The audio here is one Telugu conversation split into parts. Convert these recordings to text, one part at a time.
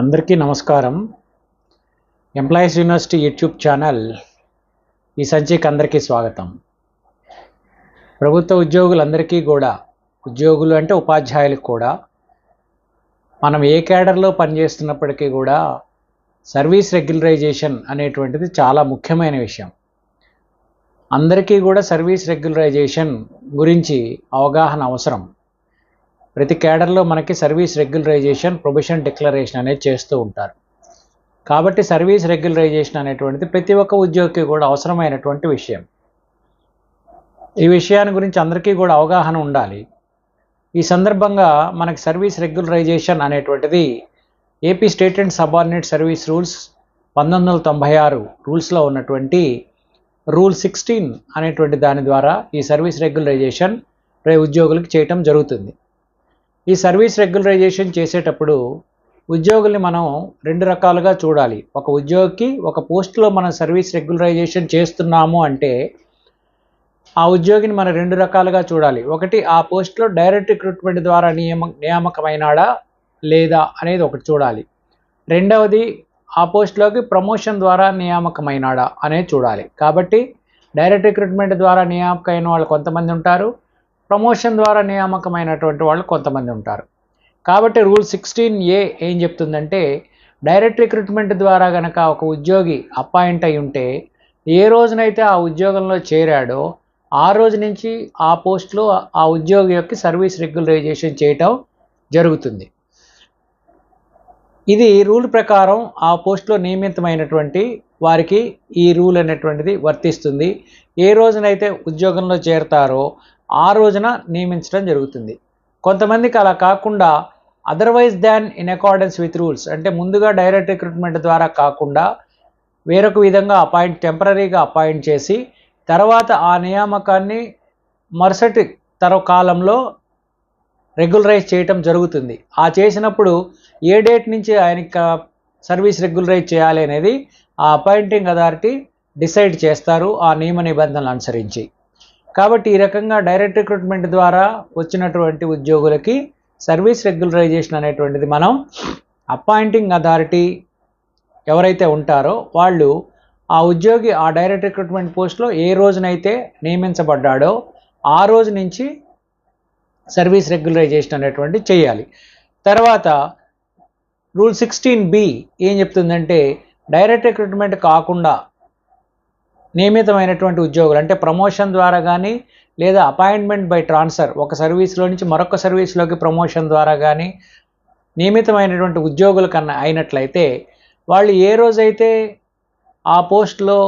అందరికీ నమస్కారం. ఎంప్లాయీస్ యూనివర్సిటీ యూట్యూబ్ ఛానల్ ఈ సంచికి అందరికీ స్వాగతం. ప్రభుత్వ ఉద్యోగులందరికీ కూడా, ఉద్యోగులు అంటే ఉపాధ్యాయులకు కూడా, మనం ఏ క్యాడర్లో పనిచేస్తున్నప్పటికీ కూడా సర్వీస్ రెగ్యులరైజేషన్ అనేటువంటిది చాలా ముఖ్యమైన విషయం. అందరికీ కూడా సర్వీస్ రెగ్యులరైజేషన్ గురించి అవగాహన అవసరం. ప్రతి క్యాడర్లో మనకి సర్వీస్ రెగ్యులరైజేషన్, ప్రొబేషన్ డిక్లరేషన్ అనేది చేస్తూ ఉంటారు. కాబట్టి సర్వీస్ రెగ్యులరైజేషన్ అనేటువంటిది ప్రతి ఒక్క ఉద్యోగికి కూడా అవసరమైనటువంటి విషయం. ఈ విషయాన్ని గురించి అందరికీ కూడా అవగాహన ఉండాలి. ఈ సందర్భంగా మనకి సర్వీస్ రెగ్యులరైజేషన్ అనేటువంటిది AP state and subordinate service rules 1996 రూల్స్లో ఉన్నటువంటి రూల్ 16 అనేటువంటి దాని ద్వారా ఈ సర్వీస్ రెగ్యులరైజేషన్ ఉద్యోగులకు చేయటం జరుగుతుంది. ఈ సర్వీస్ రెగ్యులరైజేషన్ చేసేటప్పుడు ఉద్యోగుల్ని మనం రెండు రకాలుగా చూడాలి. ఒక ఉద్యోగికి ఒక పోస్టులో మనం సర్వీస్ రెగ్యులరైజేషన్ చేస్తున్నాము అంటే ఆ ఉద్యోగిని మనం రెండు రకాలుగా చూడాలి. ఒకటి, ఆ పోస్టులో డైరెక్ట్ రిక్రూట్మెంట్ ద్వారా నియామకమైనాడా లేదా అనేది ఒకటి చూడాలి. రెండవది, ఆ పోస్టులోకి ప్రమోషన్ ద్వారా నియామకమైనాడా అనేది చూడాలి. కాబట్టి డైరెక్ట్ రిక్రూట్మెంట్ ద్వారా నియామకమైన వాళ్ళు కొంతమంది ఉంటారు, ప్రమోషన్ ద్వారా నియామకమైనటువంటి వాళ్ళు కొంతమంది ఉంటారు. కాబట్టి రూల్ 16A ఏం చెప్తుందంటే, డైరెక్ట్ రిక్రూట్మెంట్ ద్వారా కనుక ఒక ఉద్యోగి అపాయింట్ అయి ఉంటే ఏ రోజునైతే ఆ ఉద్యోగంలో చేరాడో ఆ రోజు నుంచి ఆ పోస్టులో ఆ ఉద్యోగి యొక్క సర్వీస్ రెగ్యులరైజేషన్ చేయటం జరుగుతుంది. ఇది రూల్ ప్రకారం ఆ పోస్టులో నియమితమైనటువంటి వారికి ఈ రూల్ అనేటువంటిది వర్తిస్తుంది. ఏ రోజునైతే ఉద్యోగంలో చేరతారో ఆ రోజున నియమించడం జరుగుతుంది. కొంతమందికి అలా కాకుండా otherwise than in accordance with rules, అంటే ముందుగా డైరెక్ట్ రిక్రూట్మెంట్ ద్వారా కాకుండా వేరొక విధంగా టెంపరీగా అపాయింట్ చేసి తర్వాత ఆ నియామకాన్ని మరుసటి కాలంలో రెగ్యులరైజ్ చేయటం జరుగుతుంది. ఆ చేసినప్పుడు ఏ డేట్ నుంచి ఆయనకి సర్వీస్ రెగ్యులరైజ్ చేయాలి అనేది ఆ అపాయింటింగ్ అథారిటీ డిసైడ్ చేస్తారు ఆ నియమ నిబంధనలు అనుసరించి. కాబట్టి ఈ రకంగా డైరెక్ట్ రిక్రూట్మెంట్ ద్వారా వచ్చినటువంటి ఉద్యోగులకి సర్వీస్ రెగ్యులరైజేషన్ అనేటువంటిది మనం అపాయింటింగ్ అథారిటీ ఎవరైతే ఉంటారో వాళ్ళు ఆ ఉద్యోగి ఆ డైరెక్ట్ రిక్రూట్మెంట్ పోస్ట్లో ఏ రోజునైతే నియమించబడ్డాడో ఆ రోజు నుంచి సర్వీస్ రెగ్యులరైజేషన్ అనేటువంటి చేయాలి. తర్వాత రూల్ 16B ఏం చెప్తుందంటే, డైరెక్ట్ రిక్రూట్మెంట్ కాకుండా నియమితమైనటువంటి ఉద్యోగులు, అంటే ప్రమోషన్ ద్వారా కానీ లేదా అపాయింట్మెంట్ బై ట్రాన్స్ఫర్, ఒక సర్వీస్లో నుంచి మరొక సర్వీస్లోకి ప్రమోషన్ ద్వారా కానీ నియమితమైనటువంటి ఉద్యోగుల కన్నా అయినట్లయితే వాళ్ళు ఏ రోజైతే ఆ పోస్ట్లో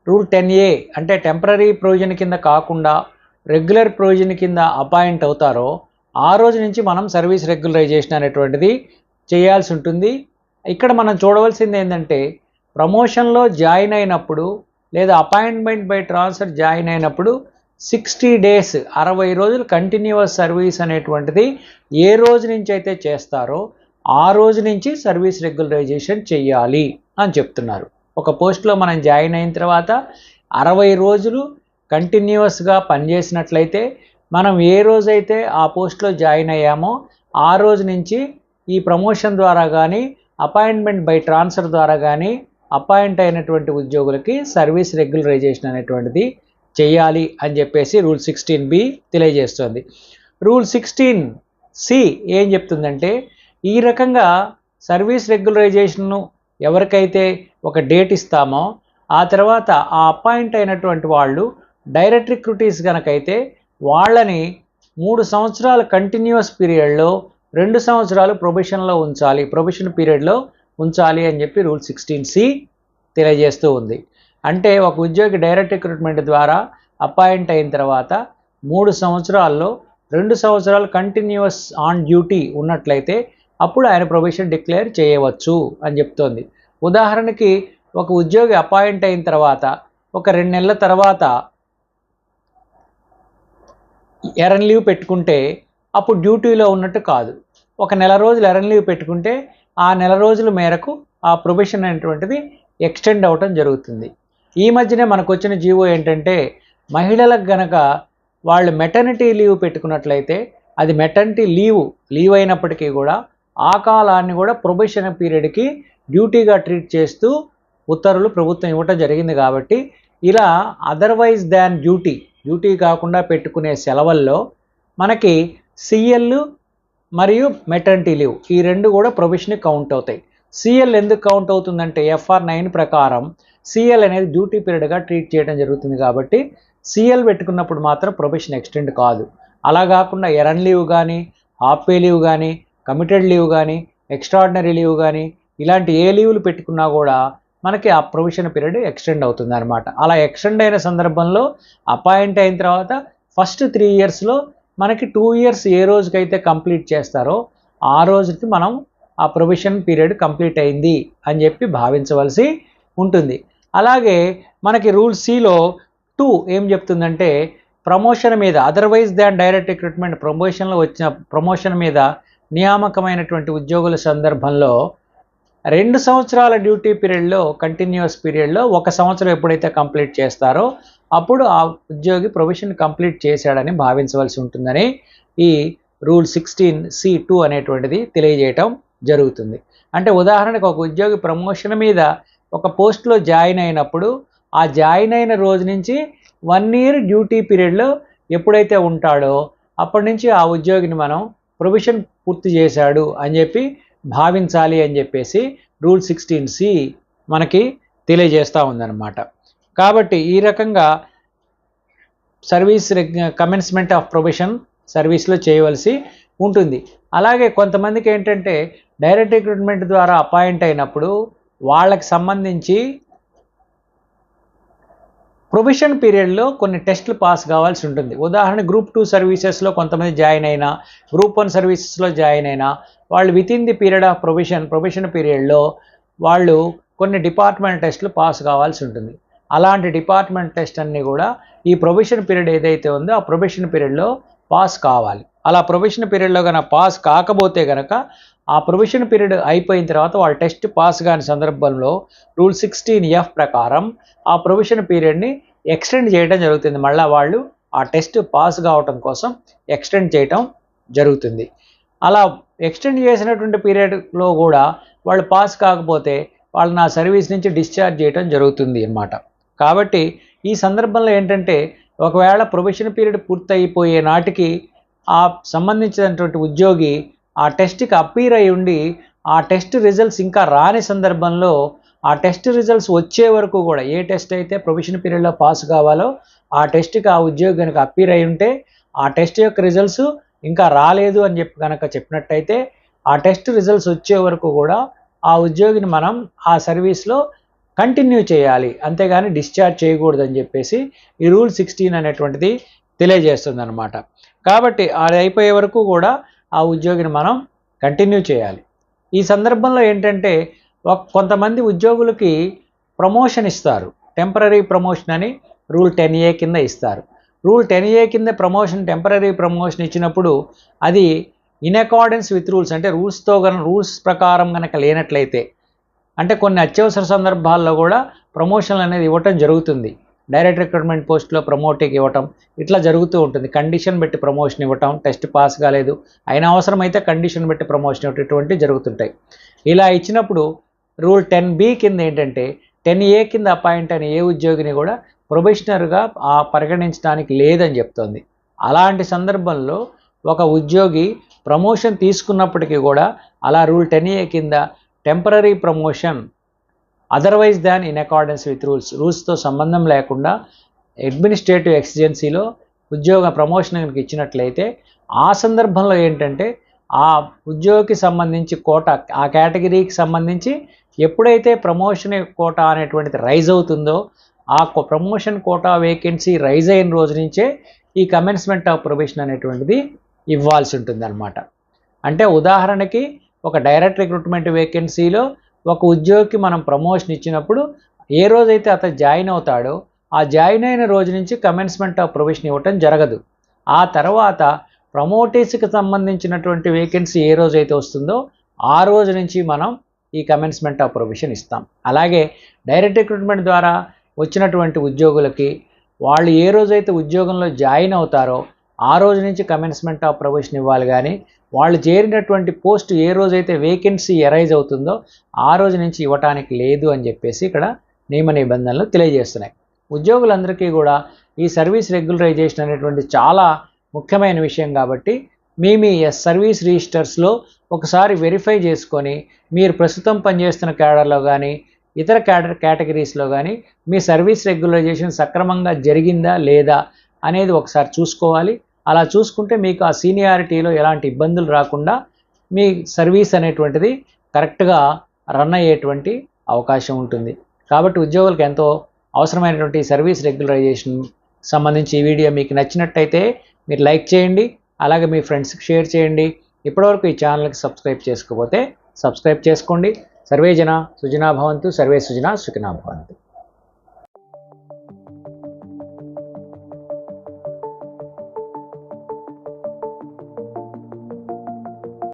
రూల్ 10A అంటే టెంపరీ ప్రొవిజన్ కింద కాకుండా రెగ్యులర్ ప్రొవిజన్ కింద అపాయింట్ అవుతారో ఆ రోజు నుంచి మనం సర్వీస్ రెగ్యులరైజేషన్ అనేటువంటిది చేయాల్సి ఉంటుంది. ఇక్కడ మనం చూడవలసింది ఏంటంటే, ప్రమోషన్లో జాయిన్ అయినప్పుడు లేదా అపాయింట్మెంట్ బై ట్రాన్స్ఫర్ జాయిన్ అయినప్పుడు 60 డేస్ 60 రోజులు కంటిన్యూస్ సర్వీస్ అనేటువంటిది ఏ రోజు నుంచి అయితే చేస్తారో ఆ రోజు నుంచి సర్వీస్ రెగ్యులరైజేషన్ చెయ్యాలి అని చెప్తున్నారు. ఒక పోస్ట్లో మనం జాయిన్ అయిన తర్వాత 60 రోజులు కంటిన్యూస్గా పనిచేసినట్లయితే మనం ఏ రోజైతే ఆ పోస్ట్లో జాయిన్ అయ్యామో ఆ రోజు నుంచి ఈ ప్రమోషన్ ద్వారా కానీ అపాయింట్మెంట్ బై ట్రాన్స్ఫర్ ద్వారా కానీ అపాయింట్ అయినటువంటి ఉద్యోగులకి సర్వీస్ రెగ్యులరైజేషన్ అనేటువంటిది చేయాలి అని చెప్పేసి రూల్ 16B తెలియజేస్తుంది. రూల్ 16C ఏం చెప్తుందంటే, ఈ రకంగా సర్వీస్ రెగ్యులరైజేషన్ను ఎవరికైతే ఒక డేట్ ఇస్తామో ఆ తర్వాత ఆ అపాయింట్ అయినటువంటి వాళ్ళు డైరెక్ట్ రిక్రూటీస్ కనుకైతే వాళ్ళని 3 సంవత్సరాల కంటిన్యూస్ పీరియడ్లో 2 సంవత్సరాలు ప్రొబేషన్ పీరియడ్లో ఉంచాలి అని చెప్పి రూల్ 16C తెలియజేస్తూ ఉంది. అంటే ఒక ఉద్యోగి డైరెక్ట్ రిక్రూట్మెంట్ ద్వారా అపాయింట్ అయిన తర్వాత 3 సంవత్సరాల్లో 2 సంవత్సరాలు కంటిన్యూస్ ఆన్ డ్యూటీ ఉన్నట్లయితే అప్పుడు ఆయన ప్రొబేషన్ డిక్లేర్ చేయవచ్చు అని చెప్తోంది. ఉదాహరణకి ఒక ఉద్యోగి అపాయింట్ అయిన తర్వాత ఒక 2 నెలల తర్వాత ఎర్న్ లీవ్ పెట్టుకుంటే అప్పుడు డ్యూటీలో ఉన్నట్టు కాదు. ఒక నెల రోజులు ఎర్న్ లీవ్ పెట్టుకుంటే ఆ నెల రోజుల మేరకు ఆ ప్రొబేషన్ అనేటువంటిది ఎక్స్టెండ్ అవ్వటం జరుగుతుంది. ఈ మధ్యనే మనకు వచ్చిన జీవో ఏంటంటే, మహిళలకు గనక వాళ్ళు మెటర్నిటీ లీవ్ పెట్టుకున్నట్లయితే అది మెటర్నిటీ లీవ్ అయినప్పటికీ కూడా ఆ కాలాన్ని కూడా ప్రొబేషన్ పీరియడ్కి డ్యూటీగా ట్రీట్ చేస్తూ ఉత్తర్వులు ప్రభుత్వం ఇవ్వటం జరిగింది. కాబట్టి ఇలా అదర్వైజ్ దాన్ డ్యూటీ కాకుండా పెట్టుకునే సెలవుల్లో మనకి సిఎల్ మరియు మెటర్నిటీ లీవ్ ఈ రెండు కూడా ప్రొబేషన్కి కౌంట్ అవుతాయి. సిఎల్ ఎందుకు కౌంట్ అవుతుందంటే ఎఫ్ఆర్ 9 ప్రకారం సిఎల్ అనేది డ్యూటీ పీరియడ్గా ట్రీట్ చేయడం జరుగుతుంది. కాబట్టి సిఎల్ పెట్టుకున్నప్పుడు మాత్రం ప్రొబేషన్ ఎక్స్టెండ్ కాదు. అలా కాకుండా ఎరన్ లీవ్ కానీ, హాఫ్ పే లీవ్ కానీ, కమిటెడ్ లీవ్ కానీ, ఎక్స్ట్రాడినరీ లీవ్ కానీ ఇలాంటి ఏ లీవ్లు పెట్టుకున్నా కూడా మనకి ఆ ప్రొబేషన్ పీరియడ్ ఎక్స్టెండ్ అవుతుంది అనమాట. అలా ఎక్స్టెండ్ అయిన సందర్భంలో అపాయింట్ అయిన తర్వాత ఫస్ట్ 3 ఇయర్స్లో మనకి 2 ఇయర్స్ ఏ రోజుకైతే కంప్లీట్ చేస్తారో ఆ రోజుకి మనం ఆ ప్రొబేషన్ పీరియడ్ కంప్లీట్ అయింది అని చెప్పి భావించవలసి ఉంటుంది. అలాగే మనకి రూల్ సిలో 2 ఏం చెప్తుందంటే ప్రమోషన్ మీద అదర్వైజ్ దాన్ డైరెక్ట్ రిక్రూట్మెంట్ ప్రమోషన్లో వచ్చిన ప్రమోషన్ మీద నియామకమైనటువంటి ఉద్యోగుల సందర్భంలో 2 సంవత్సరాల డ్యూటీ పీరియడ్లో కంటిన్యూస్ పీరియడ్లో 1 సంవత్సరం ఎప్పుడైతే కంప్లీట్ చేస్తారో అప్పుడు ఆ ఉద్యోగి ప్రొబేషన్ కంప్లీట్ చేశాడని భావించవలసి ఉంటుందని ఈ రూల్ 16C2 అనేటువంటిది తెలియజేయటం జరుగుతుంది. అంటే ఉదాహరణకు ఒక ఉద్యోగి ప్రమోషన్ మీద ఒక పోస్ట్లో జాయిన్ అయినప్పుడు ఆ జాయిన్ అయిన రోజు నుంచి 1 ఇయర్ డ్యూటీ పీరియడ్లో ఎప్పుడైతే ఉంటాడో అప్పటి నుంచి ఆ ఉద్యోగిని మనం ప్రొబేషన్ పూర్తి చేశాడు అని చెప్పి భావించాలి అని చెప్పేసి రూల్ 16C మనకి తెలియజేస్తూ ఉందన్నమాట. కాబట్టి ఈ రకంగా సర్వీస్ కమెన్స్మెంట్ ఆఫ్ ప్రొబేషన్ సర్వీస్లో చేయవలసి ఉంటుంది. అలాగే కొంతమందికి ఏంటంటే డైరెక్ట్ రిక్రూట్మెంట్ ద్వారా అపాయింట్ అయినప్పుడు వాళ్ళకి సంబంధించి ప్రొబేషన్ పీరియడ్లో కొన్ని టెస్టులు పాస్ కావాల్సి ఉంటుంది. ఉదాహరణ గ్రూప్ 2 సర్వీసెస్లో కొంతమంది జాయిన్ అయినా, గ్రూప్ 1 సర్వీసెస్లో జాయిన్ అయినా వాళ్ళు with in the period of probation పీరియడ్లో వాళ్ళు కొన్ని డిపార్ట్మెంట్ టెస్టులు పాస్ కావాల్సి ఉంటుంది. అలాంటి డిపార్ట్మెంట్ టెస్ట్ అన్నీ కూడా ఈ ప్రొబేషన్ పీరియడ్ ఏదైతే ఉందో ఆ ప్రొబేషన్ పీరియడ్లో పాస్ కావాలి. అలా ప్రొబేషన్ పీరియడ్లో కనుక పాస్ కాకపోతే కనుక ఆ ప్రొబేషన్ పీరియడ్ అయిపోయిన తర్వాత వాళ్ళు టెస్ట్ పాస్ కాని సందర్భంలో రూల్ 16F ప్రకారం ఆ ప్రొబేషన్ పీరియడ్ని ఎక్స్టెండ్ చేయడం జరుగుతుంది. మళ్ళీ వాళ్ళు ఆ టెస్ట్ పాస్ కావటం కోసం ఎక్స్టెండ్ చేయటం జరుగుతుంది. అలా ఎక్స్టెండ్ చేసినటువంటి పీరియడ్లో కూడా వాళ్ళు పాస్ కాకపోతే వాళ్ళని ఆ సర్వీస్ నుంచి డిశ్చార్జ్ చేయడం జరుగుతుంది అన్నమాట. కాబట్టి ఈ సందర్భంలో ఏంటంటే ఒకవేళ ప్రొబేషన్ పీరియడ్ పూర్తయిపోయే నాటికి ఆ సంబంధించినటువంటి ఉద్యోగి ఆ టెస్ట్కి అప్పీర్ అయి ఉండి ఆ టెస్ట్ రిజల్ట్స్ ఇంకా రాని సందర్భంలో ఆ టెస్ట్ రిజల్ట్స్ వచ్చే వరకు కూడా ఏ టెస్ట్ అయితే ప్రొబేషన్ పీరియడ్లో పాస్ కావాలో ఆ టెస్ట్కి ఆ ఉద్యోగి కనుక అప్పీర్ అయి ఉంటే ఆ టెస్ట్ యొక్క రిజల్ట్స్ ఇంకా రాలేదు అని చెప్పినట్టయితే ఆ టెస్ట్ రిజల్ట్స్ వచ్చే వరకు కూడా ఆ ఉద్యోగిని మనం ఆ సర్వీస్లో కంటిన్యూ చేయాలి, అంతేగాని డిశ్చార్జ్ చేయకూడదని చెప్పేసి ఈ రూల్ 16 అనేటువంటిది తెలియజేస్తుంది అనమాట. కాబట్టి అది అయిపోయే వరకు కూడా ఆ ఉద్యోగిని మనం కంటిన్యూ చేయాలి. ఈ సందర్భంలో ఏంటంటే కొంతమంది ఉద్యోగులకి ప్రమోషన్ ఇస్తారు, టెంపరరీ ప్రమోషన్ అని రూల్ 10A కింద ఇస్తారు. రూల్ 10A కింద టెంపరరీ ప్రమోషన్ ఇచ్చినప్పుడు అది ఇన్ అకార్డెన్స్ విత్ రూల్స్, అంటే రూల్స్ ప్రకారం కనుక లేనట్లయితే, అంటే కొన్ని అత్యవసర సందర్భాల్లో కూడా ప్రమోషన్లు అనేది ఇవ్వటం జరుగుతుంది. డైరెక్ట్ రిక్రూట్మెంట్ పోస్ట్లో ప్రమోట్కి ఇవ్వటం ఇట్లా జరుగుతూ ఉంటుంది. కండిషన్ పెట్టి ప్రమోషన్ ఇవ్వటం, టెస్ట్ పాస్ కాలేదు అయినా అవసరమైతే కండిషన్ పెట్టి ప్రమోషన్ ఇవ్వటటువంటివి జరుగుతుంటాయి. ఇలా ఇచ్చినప్పుడు రూల్ 10B కింద ఏంటంటే 10A కింద అపాయింట్ అయిన ఏ ఉద్యోగిని కూడా ప్రొబేషనర్గా పరిగణించడానికి లేదని చెప్తోంది. అలాంటి సందర్భంలో ఒక ఉద్యోగి ప్రమోషన్ తీసుకున్నప్పటికీ కూడా అలా రూల్ 10A కింద temporary promotion otherwise than in accordance with రూల్స్తో సంబంధం లేకుండా అడ్మినిస్ట్రేటివ్ ఎక్సిజెన్సీలో ఉద్యోగ ప్రమోషన్ కనుక ఇచ్చినట్లయితే ఆ సందర్భంలో ఏంటంటే ఆ ఉద్యోగికి సంబంధించి కోటా, ఆ కేటగిరీకి సంబంధించి ఎప్పుడైతే ప్రమోషన్ కోటా అనేటువంటిది రైజ్ అవుతుందో ఆ ప్రమోషన్ కోటా వేకెన్సీ రైజ్ అయిన రోజు నుంచే ఈ కమెన్స్మెంట్ ఆఫ్ ప్రొబేషన్ అనేటువంటిది ఇవ్వాల్సి ఉంటుంది అన్నమాట. అంటే ఉదాహరణకి ఒక డైరెక్ట్ రిక్రూట్మెంట్ వేకెన్సీలో ఒక ఉద్యోగికి మనం ప్రమోషన్ ఇచ్చినప్పుడు ఏ రోజైతే అతను జాయిన్ అవుతాడో ఆ జాయిన్ అయిన రోజు నుంచి కమెన్స్మెంట్ ఆఫ్ ప్రొబేషన్ ఇవ్వటం జరగదు. ఆ తర్వాత ప్రమోటీస్కి సంబంధించినటువంటి వేకెన్సీ ఏ రోజైతే వస్తుందో ఆ రోజు నుంచి మనం ఈ కమెన్స్మెంట్ ఆఫ్ ప్రొబేషన్ ఇస్తాం. అలాగే డైరెక్ట్ రిక్రూట్మెంట్ ద్వారా వచ్చినటువంటి ఉద్యోగులకి వాళ్ళు ఏ రోజైతే ఉద్యోగంలో జాయిన్ అవుతారో ఆ రోజు నుంచి కమెన్స్మెంట్ ఆఫ్ ప్రొబేషన్ ఇవ్వాలి. కానీ వాళ్ళు చేరినటువంటి పోస్ట్ ఏ రోజైతే వేకెన్సీ ఎరైజ్ అవుతుందో ఆ రోజు నుంచి ఇవ్వటానికి లేదు అని చెప్పేసి ఇక్కడ నియమ నిబంధనలు తెలియజేస్తున్నాయి. ఉద్యోగులందరికీ కూడా ఈ సర్వీస్ రెగ్యులరైజేషన్ అనేటువంటి చాలా ముఖ్యమైన విషయం కాబట్టి మీ సర్వీస్ రిజిస్టర్స్లో ఒకసారి వెరిఫై చేసుకొని మీరు ప్రస్తుతం పనిచేస్తున్న క్యాడర్లో కానీ ఇతర కేటగిరీస్లో కానీ మీ సర్వీస్ రెగ్యులరైజేషన్ సక్రమంగా జరిగిందా లేదా అనేది ఒకసారి చూసుకోవాలి. అలా చూసుకుంటే మీకు ఆ సీనియారిటీలో ఎలాంటి ఇబ్బందులు రాకుండా మీ సర్వీస్ అనేటువంటిది కరెక్ట్గా రన్ అయ్యేటువంటి అవకాశం ఉంటుంది. కాబట్టి ఉద్యోగులకు ఎంతో అవసరమైనటువంటి సర్వీస్ రెగ్యులరైజేషన్ సంబంధించి ఈ వీడియో మీకు నచ్చినట్టయితే మీరు లైక్ చేయండి, అలాగే మీ ఫ్రెండ్స్కి షేర్ చేయండి. ఇప్పటివరకు ఈ ఛానల్కి సబ్స్క్రైబ్ చేసుకోకపోతే సబ్స్క్రైబ్ చేసుకోండి. సర్వే జన సుజనా భవంతు, సర్వే సుజనా సుఖినో భవంతు.